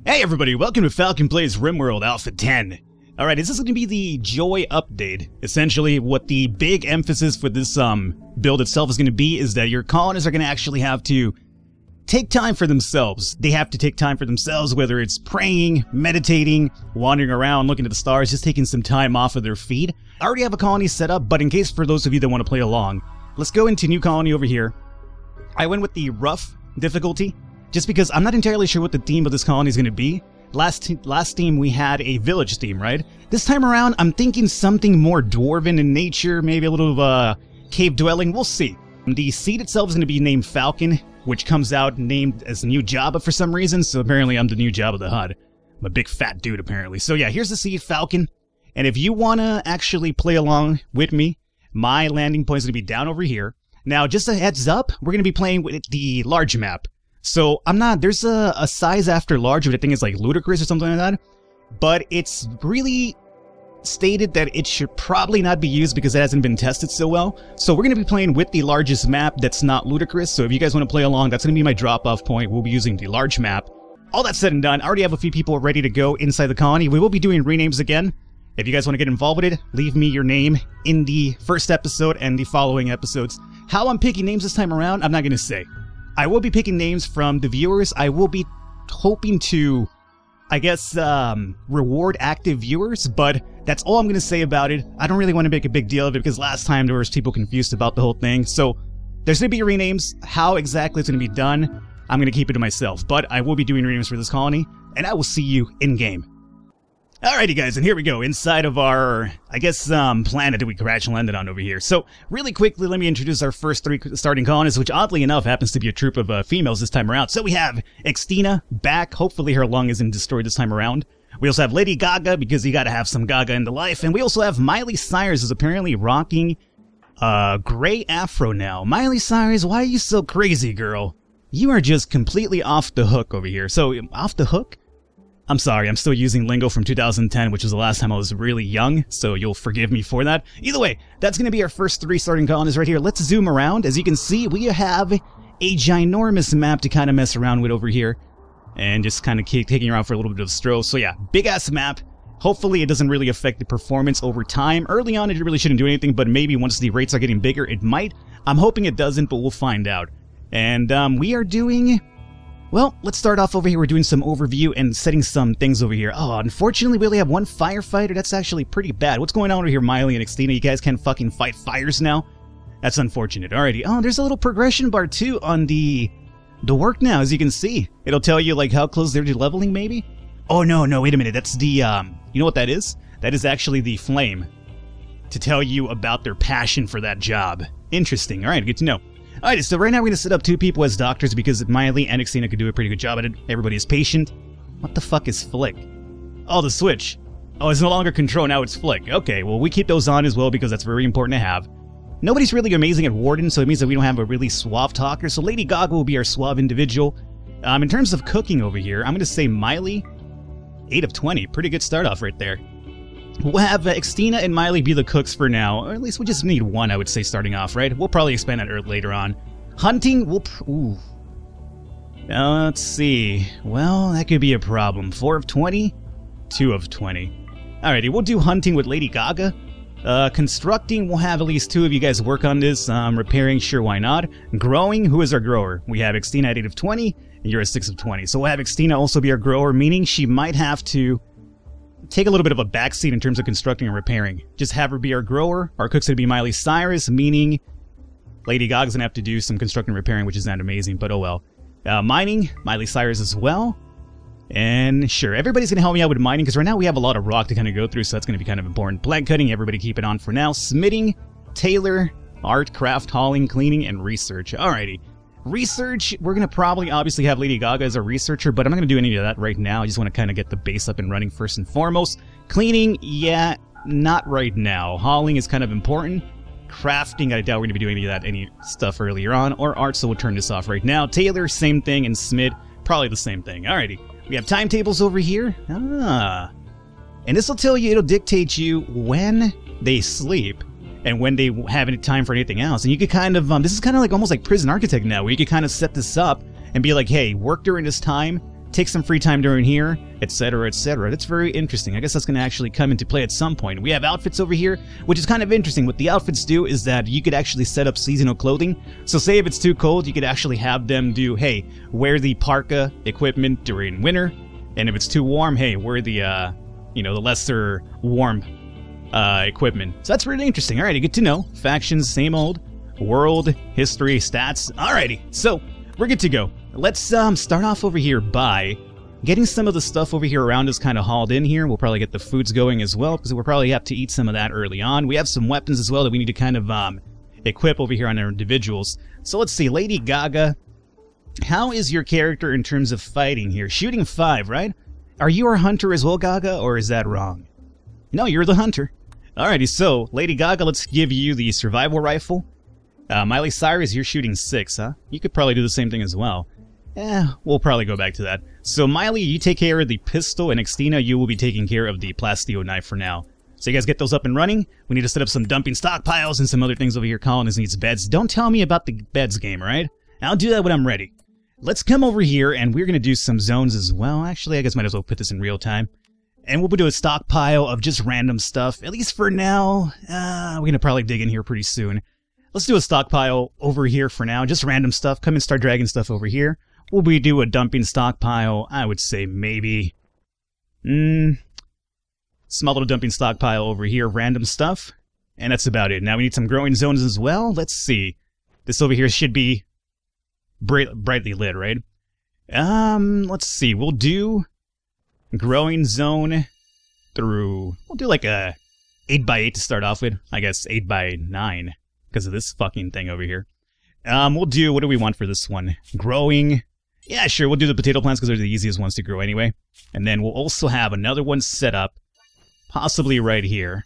Hey everybody, welcome to Falcon Plays Rimworld Alpha 10. Alright, this is going to be the Joy update. Essentially, what the big emphasis for this build itself is going to be is that your colonists are going to actually have to take time for themselves. They have to take time for themselves, whether it's praying, meditating, wandering around, looking at the stars, just taking some time off of their feed. I already have a colony set up, but in case for those of you that want to play along, let's go into new colony over here. I went with the rough difficulty, just because I'm not entirely sure what the theme of this colony is going to be. Last theme we had a village theme, right? This time around, I'm thinking something more dwarven in nature, maybe a little of cave dwelling, we'll see. The seed itself is going to be named Falcon, which comes out named as new Jabba for some reason, so apparently I'm the new Jabba the Hutt. I'm a big fat dude apparently. So yeah, here's the seed Falcon, and if you want to actually play along with me, my landing point is going to be down over here. Now, just a heads up, we're going to be playing with the large map. So, there's a size after large, which I think is like ludicrous or something like that. But it's really stated that it should probably not be used because it hasn't been tested so well. So we're going to be playing with the largest map that's not ludicrous. So if you guys want to play along, that's going to be my drop-off point. We'll be using the large map. All that said and done, I already have a few people ready to go inside the colony. We will be doing renames again. If you guys want to get involved with it, leave me your name in the first episode and the following episodes. How I'm picking names this time around, I'm not going to say. I will be picking names from the viewers. I will be hoping to, I guess, reward active viewers, but that's all I'm going to say about it. I don't really want to make a big deal of it because last time there was people confused about the whole thing. So there's going to be renames. How exactly it's going to be done, I'm going to keep it to myself. But I will be doing renames for this colony, and I will see you in-game. Alrighty guys, and here we go, inside of our, I guess, planet that we crash landed on over here. So, really quickly, let me introduce our first three starting colonists, which oddly enough happens to be a troop of females this time around. So we have Xtina back, hopefully her lung isn't destroyed this time around. We also have Lady Gaga, because you gotta have some Gaga in the life. And we also have Miley Cyrus, who's apparently rocking a gray afro now. Miley Cyrus, why are you so crazy, girl? You are just completely off the hook over here. So, off the hook? I'm sorry, I'm still using lingo from 2010, which was the last time I was really young, so you'll forgive me for that. Either way, that's going to be our first three starting colonists right here. Let's zoom around. As you can see, we have a ginormous map to kind of mess around with over here, and just kind of keep taking around for a little bit of a stroll. So yeah, big-ass map. Hopefully it doesn't really affect the performance over time. Early on, it really shouldn't do anything, but maybe once the rates are getting bigger, it might. I'm hoping it doesn't, but we'll find out. And we are doing... Well, let's start off over here. We're doing some overview and setting some things over here. Oh, unfortunately, we only have one firefighter. That's actually pretty bad. What's going on over here, Miley and Xtina? You guys can't fucking fight fires now? That's unfortunate. Alrighty. Oh, there's a little progression bar, too, on the work now, as you can see. It'll tell you, like, how close they're to leveling, maybe? Oh, no, wait a minute. That's the, you know what that is? That is actually the flame to tell you about their passion for that job. Interesting. Alright, good to know. Alright, so right now we're going to set up two people as doctors because Miley and Xtina could do a pretty good job at it. Everybody is patient. What the fuck is flick? Oh, the switch. Oh, it's no longer control, now it's flick. Okay, well we keep those on as well because that's very important to have. Nobody's really amazing at Warden, so it means that we don't have a really suave talker, so Lady Gaga will be our suave individual. In terms of cooking over here, I'm going to say Miley, 8 of 20. Pretty good start off right there. We'll have Xtina and Miley be the cooks for now, or at least we just need one, I would say, starting off, right? We'll probably expand that later on. Hunting, we'll... Ooh. Let's see. Well, that could be a problem. 4 of 20? 2 of 20. Alrighty, we'll do hunting with Lady Gaga. Constructing, we'll have at least 2 of you guys work on this. Repairing, sure, why not? Growing, who is our grower? We have Xtina at 8 of 20, and you're at 6 of 20. So we'll have Xtina also be our grower, meaning she might have to take a little bit of a backseat in terms of constructing and repairing. Just have her be our grower. Our cook's gonna be Miley Cyrus, meaning Lady Gaga's gonna have to do some constructing and repairing, which is not amazing, but oh well. Mining, Miley Cyrus as well. And sure, everybody's gonna help me out with mining, because right now we have a lot of rock to kind of go through, so that's gonna be kind of important. Plant cutting, everybody keep it on for now. Smithing, tailor, art, craft, hauling, cleaning, and research. Alrighty. Research, we're going to probably obviously have Lady Gaga as a researcher, but I'm not going to do any of that right now. I just want to kind of get the base up and running first and foremost. Cleaning, yeah, not right now. Hauling is kind of important. Crafting, I doubt we're going to be doing any stuff earlier on. Or art, so we'll turn this off right now. Tailor, same thing, and Smith, probably the same thing. Alrighty, we have timetables over here. Ah, and this will tell you, it'll dictate you when they sleep and when they have any time for anything else. And you could kind of, this is kind of like almost like Prison Architect now, where you could kind of set this up and be like, hey, work during this time, take some free time during here, etc., etc. That's very interesting. I guess that's going to actually come into play at some point. We have outfits over here, which is kind of interesting. What the outfits do is that you could actually set up seasonal clothing. So say if it's too cold, you could actually have them do, hey, wear the parka equipment during winter, and if it's too warm, hey, wear the, you know, the lesser warm equipment. So that's really interesting. Alrighty, good to know. Factions, same old. World, history, stats. Alrighty, so we're good to go. Let's start off over here by getting some of the stuff over here around us kind of hauled in here. We'll probably get the foods going as well, because we'll probably have to eat some of that early on. We have some weapons as well that we need to kind of equip over here on our individuals. So let's see, Lady Gaga, how is your character in terms of fighting here? Shooting 5, right? Are you our hunter as well, Gaga, or is that wrong? No, you're the hunter. Alrighty, so Lady Gaga, let's give you the survival rifle. Miley Cyrus, you're shooting 6, huh? You could probably do the same thing as well. We'll probably go back to that. So Miley, you take care of the pistol, and Xtina, you will be taking care of the plasteel knife for now. So you guys get those up and running. We need to set up some dumping stockpiles and some other things over here. Colonist needs beds. Don't tell me about the beds game, alright? I'll do that when I'm ready. Let's come over here, and we're going to do some zones as well. Actually, I guess might as well put this in real time. And we'll do a stockpile of just random stuff, at least for now. We're going to probably dig in here pretty soon. Let's do a stockpile over here for now, just random stuff. Come and start dragging stuff over here. Will we do a dumping stockpile? I would say maybe. Small little dumping stockpile over here, random stuff. And that's about it. Now we need some growing zones as well. Let's see. This over here should be brightly lit, right? Let's see. We'll do growing zone through... We'll do like a 8x8 to start off with. I guess 8x9 because of this fucking thing over here. We'll do... What do we want for this one? Growing... Yeah, sure, we'll do the potato plants because they're the easiest ones to grow anyway. And then we'll also have another one set up, possibly right here.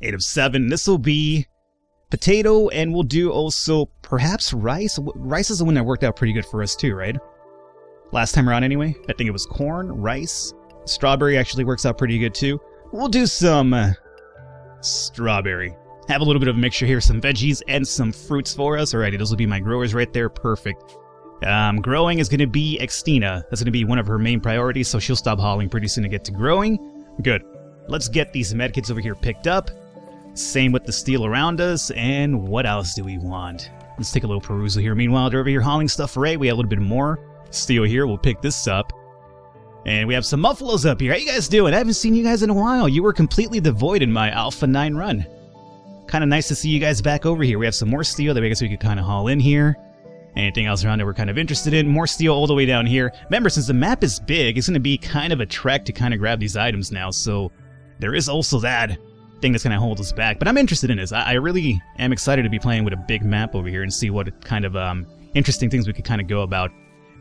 8 of 7. This will be potato, and we'll do also perhaps rice. Rice is the one that worked out pretty good for us too, right? Last time around anyway. I think it was corn, rice. Strawberry actually works out pretty good too. We'll do some strawberry. Have a little bit of a mixture here, some veggies and some fruits for us. Alrighty, those will be my growers right there. Perfect. Growing is going to be Xtina. That's going to be one of her main priorities, so she'll stop hauling pretty soon to get to growing. Good. Let's get these medkits over here picked up. Same with the steel around us. And what else do we want? Let's take a little perusal here. Meanwhile, they're over here hauling stuff for A. We have a little bit more steel here. We'll pick this up. And we have some muffaloes up here. How you guys doing? I haven't seen you guys in a while. You were completely devoid in my Alpha 9 run. Kind of nice to see you guys back over here. We have some more steel that I guess we could kind of haul in here. Anything else around that we're kind of interested in? More steel all the way down here. Remember, since the map is big, it's going to be kind of a trek to kind of grab these items now, so there is also that thing that's going to hold us back. But I'm interested in this. I really am excited to be playing with a big map over here and see what kind of interesting things we could kind of go about.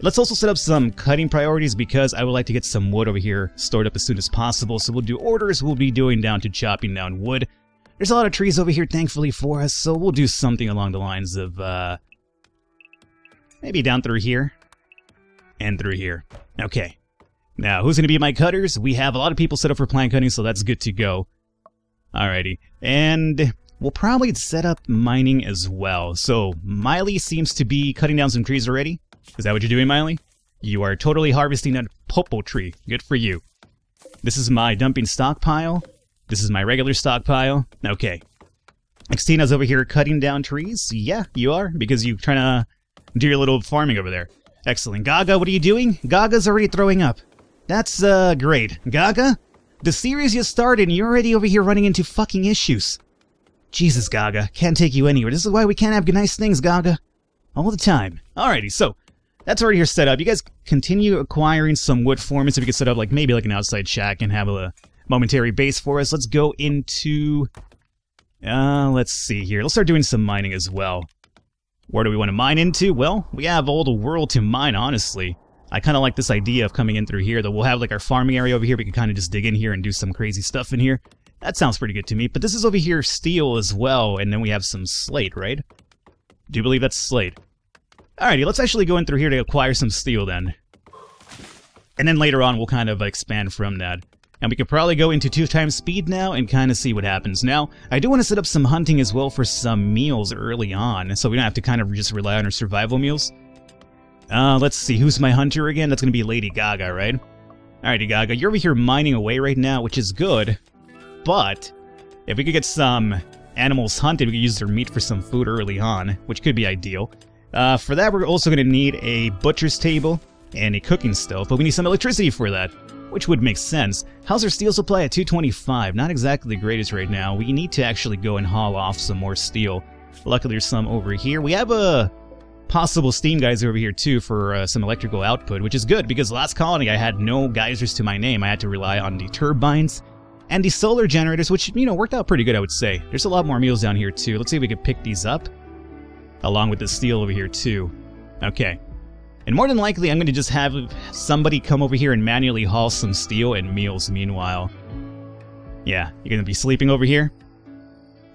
Let's also set up some cutting priorities because I would like to get some wood over here stored up as soon as possible. So we'll do orders. We'll be doing down to chopping down wood. There's a lot of trees over here, thankfully, for us, so we'll do something along the lines of, maybe down through here, and through here. Okay. Now, who's going to be my cutters? We have a lot of people set up for plant cutting, so that's good to go. Alrighty. And we'll probably set up mining as well. So, Miley seems to be cutting down some trees already. Is that what you're doing, Miley? You are totally harvesting a popo tree. Good for you. This is my dumping stockpile. This is my regular stockpile. Okay. Xtina's over here cutting down trees. Yeah, you are, because you're trying to do your little farming over there. Excellent. Gaga, what are you doing? Gaga's already throwing up. That's, great. Gaga? The series just started and you're already over here running into fucking issues. Jesus, Gaga. Can't take you anywhere. This is why we can't have nice things, Gaga. All the time. Alrighty, so that's already here set up. You guys continue acquiring some wood for me so we can set up like maybe like an outside shack and have a momentary base for us. Let's go into... let's see here. Let's start doing some mining as well. Where do we want to mine into? Well, we have all the world to mine, honestly. I kind of like this idea of coming in through here, that we'll have like our farming area over here. We can kind of just dig in here and do some crazy stuff in here. That sounds pretty good to me. But this is over here steel as well, and then we have some slate, right? Do you believe that's slate? Alrighty, let's actually go in through here to acquire some steel then. And then later on, we'll kind of expand from that. And we could probably go into 2x speed now and kind of see what happens. Now, I do want to set up some hunting as well for some meals early on, so we don't have to kind of just rely on our survival meals. Let's see, who's my hunter again? That's gonna be Lady Gaga, right? Alrighty, Gaga, you're over here mining away right now, which is good. But if we could get some animals hunted, we could use their meat for some food early on, which could be ideal. For that, we're also going to need a butcher's table and a cooking stove, but we need some electricity for that, which would make sense. How's our steel supply at 225? Not exactly the greatest right now. We need to actually go and haul off some more steel. Luckily, there's some over here. We have a possible steam geyser over here, too, for some electrical output, which is good, because last colony I had no geysers to my name. I had to rely on the turbines and the solar generators, which, you know, worked out pretty good, I would say. There's a lot more meals down here, too. Let's see if we can pick these up, along with the steel over here, too. Okay. And more than likely, I'm going to just have somebody come over here and manually haul some steel and meals meanwhile. Yeah, you're going to be sleeping over here?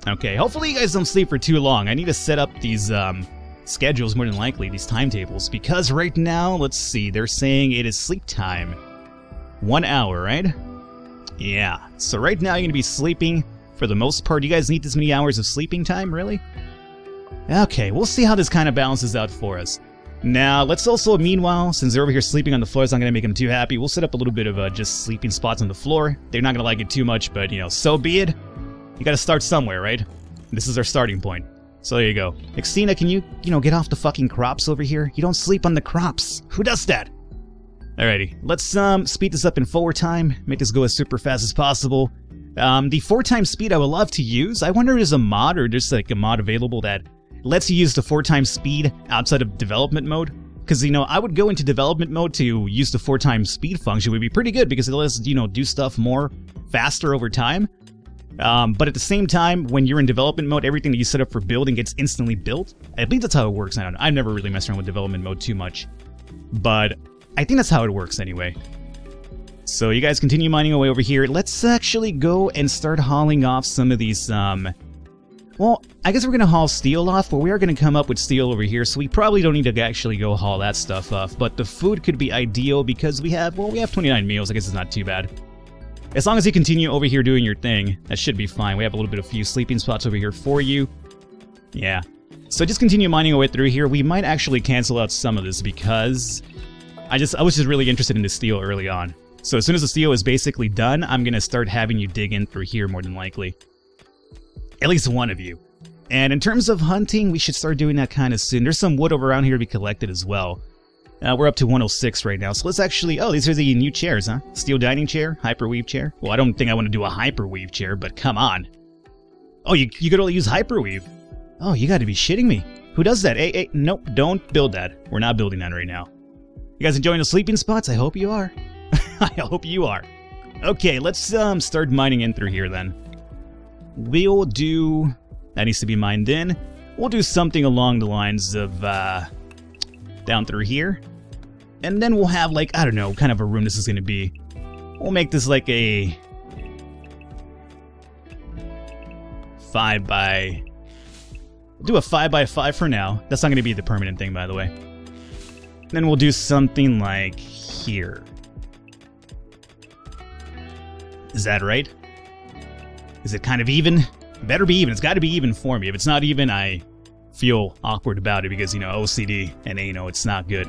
Okay, hopefully you guys don't sleep for too long. I need to set up these schedules, more than likely, these timetables, because right now, let's see, they're saying it is sleep time. 1 hour, right? Yeah, so right now you're going to be sleeping for the most part. You guys need this many hours of sleeping time, really? Okay, we'll see how this kind of balances out for us. Now, let's also, meanwhile, since they're over here sleeping on the floor, it's not going to make them too happy, we'll set up a little bit of just sleeping spots on the floor. They're not going to like it too much, but, you know, so be it. You got to start somewhere, right? This is our starting point. So there you go. Xena, can you get off the fucking crops over here? You don't sleep on the crops. Who does that? Alrighty, let's speed this up in forward time, make this go as super fast as possible. The 4x speed I would love to use. I wonder if there's a mod or just like a mod available that lets you use the 4x speed outside of development mode. Because, you know, I would go into development mode to use the 4x speed function. It would be pretty good because it lets us, you know, do stuff more faster over time. But at the same time, when you're in development mode, everything that you set up for building gets instantly built. I believe that's how it works. I don't know. I've never really messed around with development mode too much. But I think that's how it works anyway. So you guys continue mining away over here. Let's actually go and start hauling off some of these, well, I guess we're going to haul steel off, but we are going to come up with steel over here, so we probably don't need to actually go haul that stuff off. But the food could be ideal because we have, well, we have 29 meals. I guess it's not too bad. As long as you continue over here doing your thing, that should be fine. We have a little bit of few sleeping spots over here for you. Yeah. So just continue mining away through here. We might actually cancel out some of this because I was just really interested in the steel early on. So as soon as the steel is basically done, I'm going to start having you dig in through here more than likely. At least one of you. And in terms of hunting, we should start doing that kind of soon. There's some wood over around here to be collected as well. We're up to 106 right now, so let's actually... Oh, these are the new chairs, huh? Steel dining chair, hyperweave chair. Well, I don't think I want to do a hyperweave chair, but come on. Oh, you could only use hyperweave. Oh, you gotta be shitting me. Who does that? Hey, nope, don't build that. We're not building that right now. You guys enjoying the sleeping spots? I hope you are. I hope you are. Okay, let's start mining in through here then. We'll do... That needs to be mined in. We'll do something along the lines of, down through here. And then we'll have, like, I don't know, what kind of a room this is going to be. We'll make this like a... 5 by... We'll do a 5 by 5 for now. That's not going to be the permanent thing, by the way. Then we'll do something like here. Is that right? Is it kind of even? Better be even. It's got to be even for me. If it's not even, I feel awkward about it because, you know, OCD and anal, it's not good.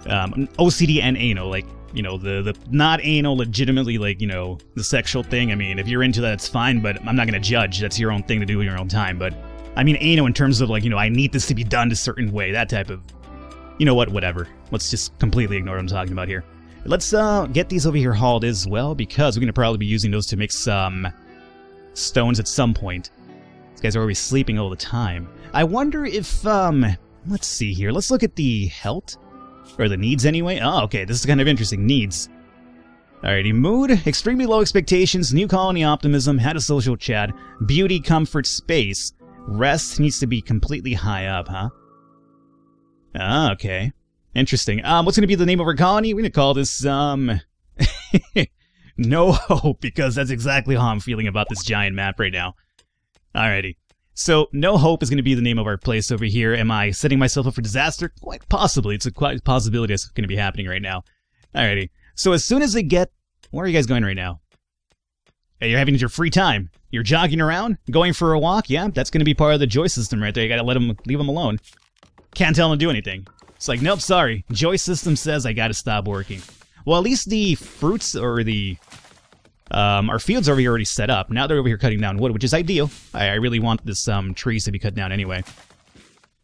OCD and anal, like, you know, the not anal, legitimately, like, you know, the sexual thing. I mean, if you're into that, it's fine, but I'm not going to judge. That's your own thing to do in your own time. But, I mean, anal in terms of, like, you know, I need this to be done a certain way, that type of, you know what, whatever. Let's just completely ignore what I'm talking about here. Let's get these over here hauled as well, because we're going to probably be using those to make some stones at some point. These guys are always sleeping all the time. I wonder if, let's see here. Let's look at the health, or the needs anyway. Oh, okay, this is kind of interesting. Needs. Alrighty, mood, extremely low expectations, new colony optimism, had a social chat, beauty, comfort, space. Rest needs to be completely high up, huh? Ah, okay. Interesting. What's gonna be the name of our colony? We're gonna call this, No Hope, because that's exactly how I'm feeling about this giant map right now. Alrighty. So, No Hope is gonna be the name of our place over here. Am I setting myself up for disaster? Quite possibly. It's a quite possibility that's gonna be happening right now. Alrighty. So as soon as they get... Where are you guys going right now? Hey, you're having your free time. You're jogging around? Going for a walk? Yeah, that's gonna be part of the Joy system right there. You gotta leave them alone. Can't tell them to do anything. It's like, nope, sorry. Joy system says I gotta stop working. Well, at least the fruits or the... our fields over here already set up. Now they're over here cutting down wood, which is ideal. I really want this trees to be cut down anyway.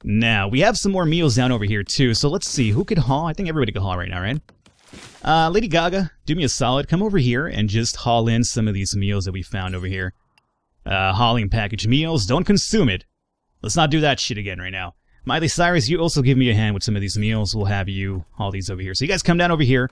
Now, we have some more meals down over here too, so let's see. Who could haul? I think everybody could haul right now, right? Lady Gaga, do me a solid. Come over here and just haul in some of these meals that we found over here. Hauling packaged meals. Don't consume it. Let's not do that shit again right now. Miley Cyrus, you also give me a hand with some of these meals. We'll have you haul these over here. So you guys come down over here.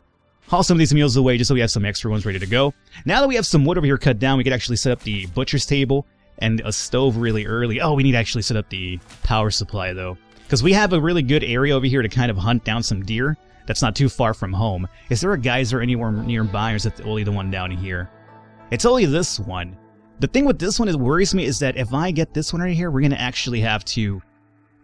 Haul some of these meals away just so we have some extra ones ready to go. Now that we have some wood over here cut down, we could actually set up the butcher's table and a stove really early. Oh, we need to actually set up the power supply, though. Because we have a really good area over here to kind of hunt down some deer that's not too far from home. Is there a geyser anywhere nearby, or is it only the one down here? It's only this one. The thing with this one that worries me is that if I get this one right here, we're going to actually have to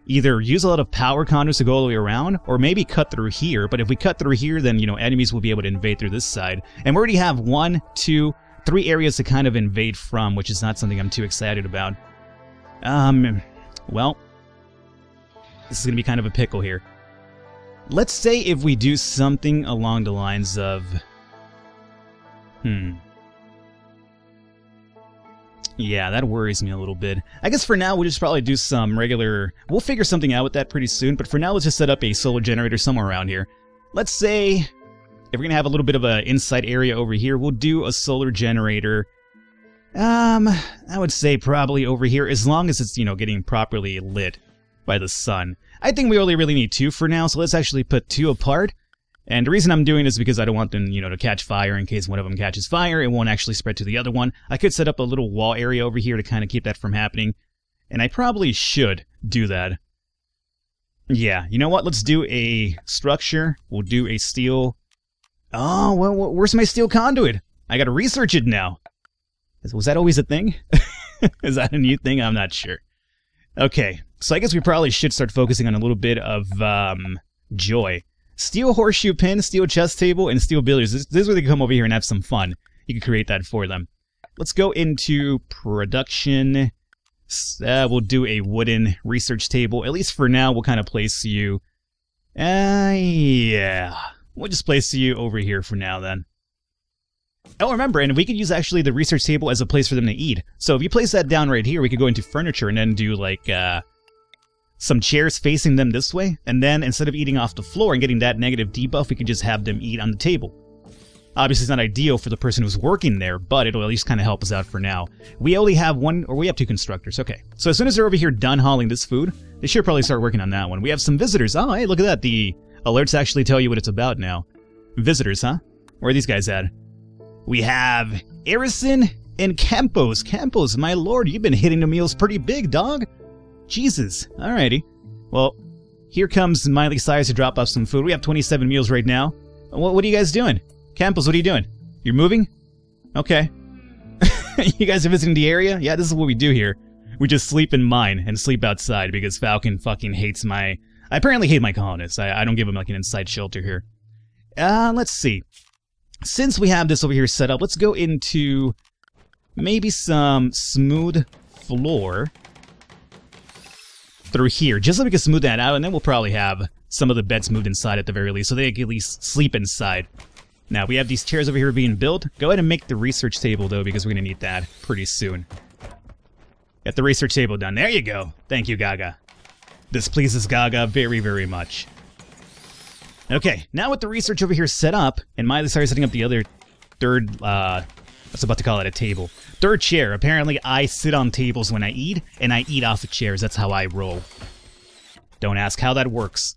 either use a lot of power conduits to go all the way around, or maybe cut through here. But if we cut through here, then, you know, enemies will be able to invade through this side. And we already have 1, 2, 3 areas to kind of invade from, which is not something I'm too excited about. Well, this is going to be kind of a pickle here. Let's say if we do something along the lines of... Yeah, that worries me a little bit. I guess for now, we'll just probably do some regular... We'll figure something out with that pretty soon, but for now, let's just set up a solar generator somewhere around here. Let's say, if we're going to have a little bit of an inside area over here, we'll do a solar generator. I would say probably over here, as long as it's, you know, getting properly lit by the sun. I think we only really need 2 for now, so let's actually put 2 apart. And the reason I'm doing this is because I don't want them, you know, to catch fire. In case one of them catches fire, it won't actually spread to the other one. I could set up a little wall area over here to kind of keep that from happening. And I probably should do that. Yeah, you know what? Let's do a structure. We'll do a steel... Oh, well, where's my steel conduit? I gotta research it now. Was that always a thing? Is that a new thing? I'm not sure. Okay, so I guess we probably should start focusing on a little bit of joy. Steel horseshoe pin, steel chess table, and steel billiards. This is where they can come over here and have some fun. You can create that for them. Let's go into production. We'll do a wooden research table. At least for now, we'll kind of place you... yeah. We'll just place you over here for now, then. Oh, remember, and we could use actually the research table as a place for them to eat. So if you place that down right here, we could go into furniture and then do, like, some chairs facing them this way, and then instead of eating off the floor and getting that negative debuff, we could just have them eat on the table. Obviously, it's not ideal for the person who's working there, but it'll at least kind of help us out for now. We only have 1, or we have 2 constructors, okay. So as soon as they're over here done hauling this food, they should probably start working on that one. We have some visitors. Oh, hey, look at that. The alerts actually tell you what it's about now. Visitors, huh? Where are these guys at? We have Arison and Campos. Campos, my lord, you've been hitting the meals pretty big, dog. Jesus. Alrighty. Well, here comes Miley Cyrus to drop off some food. We have 27 meals right now. What are you guys doing? Campos, what are you doing? You're moving? Okay. You guys are visiting the area? Yeah, this is what we do here. We just sleep in mine and sleep outside because Falcon fucking hates my... I apparently hate my colonists. I don't give them like an inside shelter here. Let's see. Since we have this over here set up, let's go into maybe some smooth floor through here, just so we can smooth that out, and then we'll probably have some of the beds moved inside at the very least, so they can at least sleep inside. Now, we have these chairs over here being built. Go ahead and make the research table, though, because we're going to need that pretty soon. Get the research table done. There you go. Thank you, Gaga. This pleases Gaga very, very much. Okay, now with the research over here set up, and Miley started setting up the other third, I was about to call it a table. Third chair. Apparently, I sit on tables when I eat, and I eat off of chairs. That's how I roll. Don't ask how that works.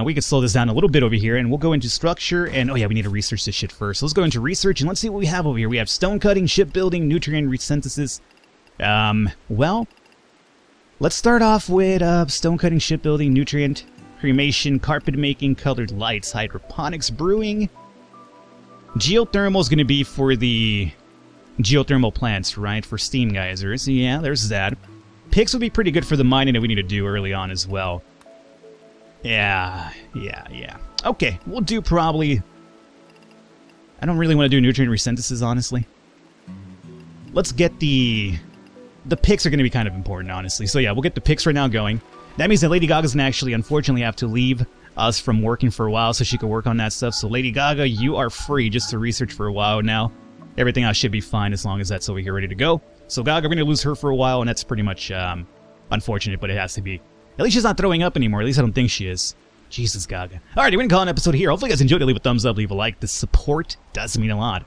We could slow this down a little bit over here, and we'll go into structure, and oh yeah, we need to research this shit first. So let's go into research, and let's see what we have over here. We have stone cutting, shipbuilding, nutrient resynthesis. Well, let's start off with stone cutting, shipbuilding, nutrient cremation, carpet making, colored lights, hydroponics, brewing. Geothermal is going to be for the geothermal plants, right? For steam geysers. Yeah, there's that. Picks would be pretty good for the mining that we need to do early on as well. Yeah. Okay, we'll do probably... I don't really want to do nutrient resynthesis, honestly. Let's get the picks are going to be kind of important, honestly. So yeah, we'll get the picks right now going. That means that Lady Gaga's going to actually, unfortunately, have to leave us from working for a while so she could work on that stuff. So Lady Gaga, you are free just to research for a while now. Everything else should be fine as long as that's over here ready to go. So Gaga, we're going to lose her for a while, and that's pretty much unfortunate, but it has to be. At least she's not throwing up anymore. At least I don't think she is. Jesus, Gaga. Alright, we're going to call an episode here. Hopefully you guys enjoyed it. Leave a thumbs up, leave a like. The support does mean a lot.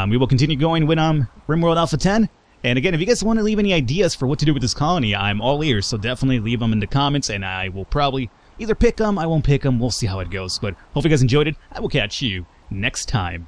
We will continue going with Rimworld Alpha 10. And again, if you guys want to leave any ideas for what to do with this colony, I'm all ears. So definitely leave them in the comments, and I will probably either pick them, I won't pick them. We'll see how it goes. But hopefully you guys enjoyed it. I will catch you next time.